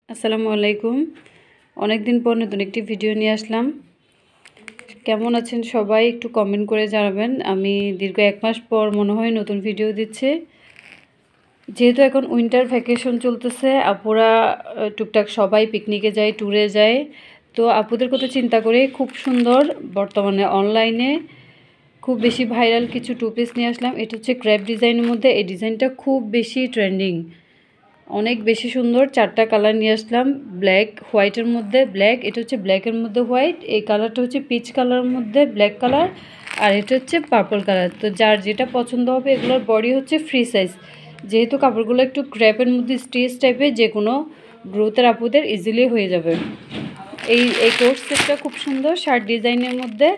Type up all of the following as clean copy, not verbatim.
আসসালামু আলাইকুম। অনেক দিন পর নতুন একটি ভিডিও নিয়ে আসলাম। কেমন আছেন সবাই একটু কমেন্ট করে জানাবেন। আমি দীর্ঘ 1 মাস পর মনে হয় নতুন ভিডিও দিচ্ছি। যেহেতু এখন উইন্টার ভ্যাকেশন চলতেছে, আপুরা টুকটাক সবাই পিকনিকে যায়, ট্যুরে যায়। তো আপুদের কথা চিন্তা করে খুব সুন্দর বর্তমানে অনলাইনে খুব বেশি ভাইরাল কিছু টু পিস নিয়ে আসলাম। এটা হচ্ছে ক্র্যাপ ডিজাইনের মধ্যে। এই ডিজাইনটা খুব বেশি ট্রেন্ডিং, অনেক বেশি সুন্দর। 4টা কালার নিয়ে আসলাম। ব্ল্যাক, হোয়াইটের মধ্যে ব্ল্যাক, এটা হচ্ছে ব্ল্যাকের মধ্যে হোয়াইট, এই কালারটা হচ্ছে পিচ কালারের মধ্যে ব্ল্যাক কালার, আর এটা হচ্ছে পার্পল কালার। তো যার যেটা পছন্দ হবে। এগুলোর বডি হচ্ছে ফ্রি সাইজ। যেহেতু কাপড়গুলো একটু ক্র্যাপের মধ্যে স্টিচ টাইপের, যে কোনো গ্রোথের আপুদের ইজিলি হয়ে যাবে। এই কোর্স সেটটা খুব সুন্দর শার্ট ডিজাইনের মধ্যে।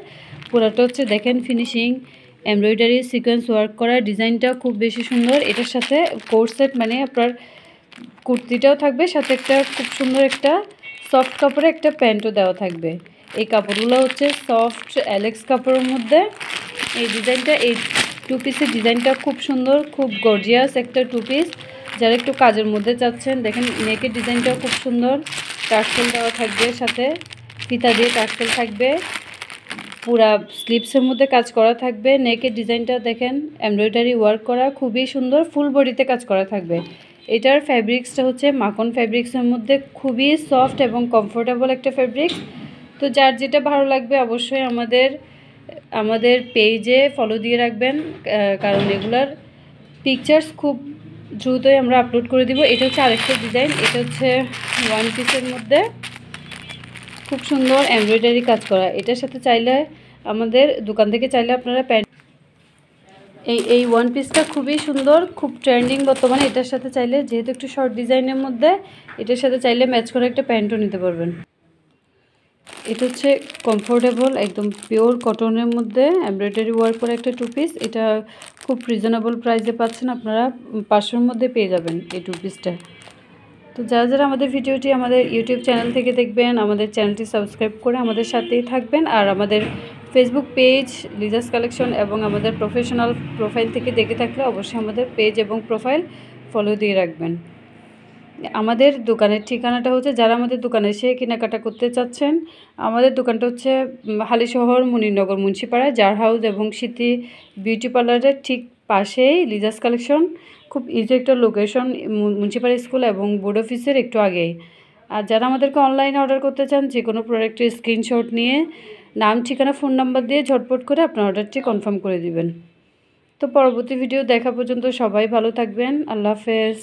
পুরোটা হচ্ছে দেখেন ফিনিশিং এমব্রয়ডারি সিকোয়েন্স ওয়ার্ক করা, ডিজাইনটা খুব বেশি সুন্দর। এটার সাথে কোর্স সেট মানে আপনার কুর্তিটাও থাকবে, সাথে একটা খুব সুন্দর একটা সফট কাপড়ে একটা প্যান্টও দেওয়া থাকবে। এই কাপড়গুলো হচ্ছে সফট অ্যালেক্স কাপড়ের মধ্যে। এই ডিজাইনটা, এই টু পিসের ডিজাইনটা খুব সুন্দর, খুব গর্জিয়াস একটা টু পিস। যারা একটু কাজের মধ্যে চাচ্ছেন, দেখেন নেকের ডিজাইনটাও খুব সুন্দর। টার্সেল দেওয়া থাকবে, সাথে ফিতা দিয়ে টার্সেল থাকবে। পুরা স্লিপসের মধ্যে কাজ করা থাকবে। নেকের ডিজাইনটা দেখেন এমব্রয়ডারি ওয়ার্ক করা, খুবই সুন্দর। ফুল বডিতে কাজ করা থাকবে। এটার ফ্যাব্রিক্সটা হচ্ছে মাখন ফ্যাব্রিক্সের মধ্যে, খুবই সফট এবং কমফোর্টেবল একটা ফ্যাব্রিক্স। তো যার যেটা ভালো লাগবে অবশ্যই আমাদের পেজে ফলো দিয়ে রাখবেন, কারণ এগুলার পিকচার্স খুব দ্রুতই আমরা আপলোড করে দিব। এটা হচ্ছে আরেকটা ডিজাইন। এটা হচ্ছে ওয়ান পিসের মধ্যে খুব সুন্দর এমব্রয়ডারি কাজ করা। এটার সাথে চাইলে আমাদের দোকান থেকে চাইলে আপনারা প্যান্ট, এই ওয়ান পিসটা খুবই সুন্দর, খুব ট্রেন্ডিং বর্তমানে। এটার সাথে চাইলে, যেহেতু একটু শর্ট ডিজাইনের মধ্যে, এটার সাথে চাইলে ম্যাচ করে একটা প্যান্টও নিতে পারবেন। এটা হচ্ছে কমফোর্টেবল একদম পিওর কটনের মধ্যে এমব্রয়ডারি ওয়ার্ক করে একটা টু পিস। এটা খুব রিজনেবল প্রাইসে পাচ্ছেন আপনারা, 500-এর মধ্যে পেয়ে যাবেন এই টু পিসটা। তো যারা আমাদের ভিডিওটি আমাদের ইউটিউব চ্যানেল থেকে দেখবেন, আমাদের চ্যানেলটি সাবস্ক্রাইব করে আমাদের সাথেই থাকবেন। আর আমাদের ফেসবুক পেজ লিজাস কালেকশন এবং আমাদের প্রফেশনাল প্রোফাইল থেকে দেখে থাকলে অবশ্যই আমাদের পেজ এবং প্রোফাইল ফলো দিয়ে রাখবেন। আমাদের দোকানের ঠিকানাটা হচ্ছে, যারা আমাদের দোকানে এসে কেনাকাটা করতে চাচ্ছেন, আমাদের দোকানটা হচ্ছে হালিশহর মুনিরনগর মুন্সিপাড়া জার হাউস এবং স্মৃতি বিউটি পার্লারের ঠিক পাশেই লিজাস কালেকশন। খুব ইজি একটা লোকেশন, মুন্সিপাড়া স্কুল এবং বোর্ড অফিসের একটু আগেই। আর যারা আমাদেরকে অনলাইনে অর্ডার করতে চান, যে কোনো প্রোডাক্টের স্ক্রিনশট নিয়ে নাম, ঠিকানা, ফোন নাম্বার দিয়ে ঝটপট করে আপনার অর্ডারটি কনফার্ম করে দিবেন। তো পরবর্তী ভিডিও দেখা পর্যন্ত সবাই ভালো থাকবেন। আল্লাহ হাফেজ।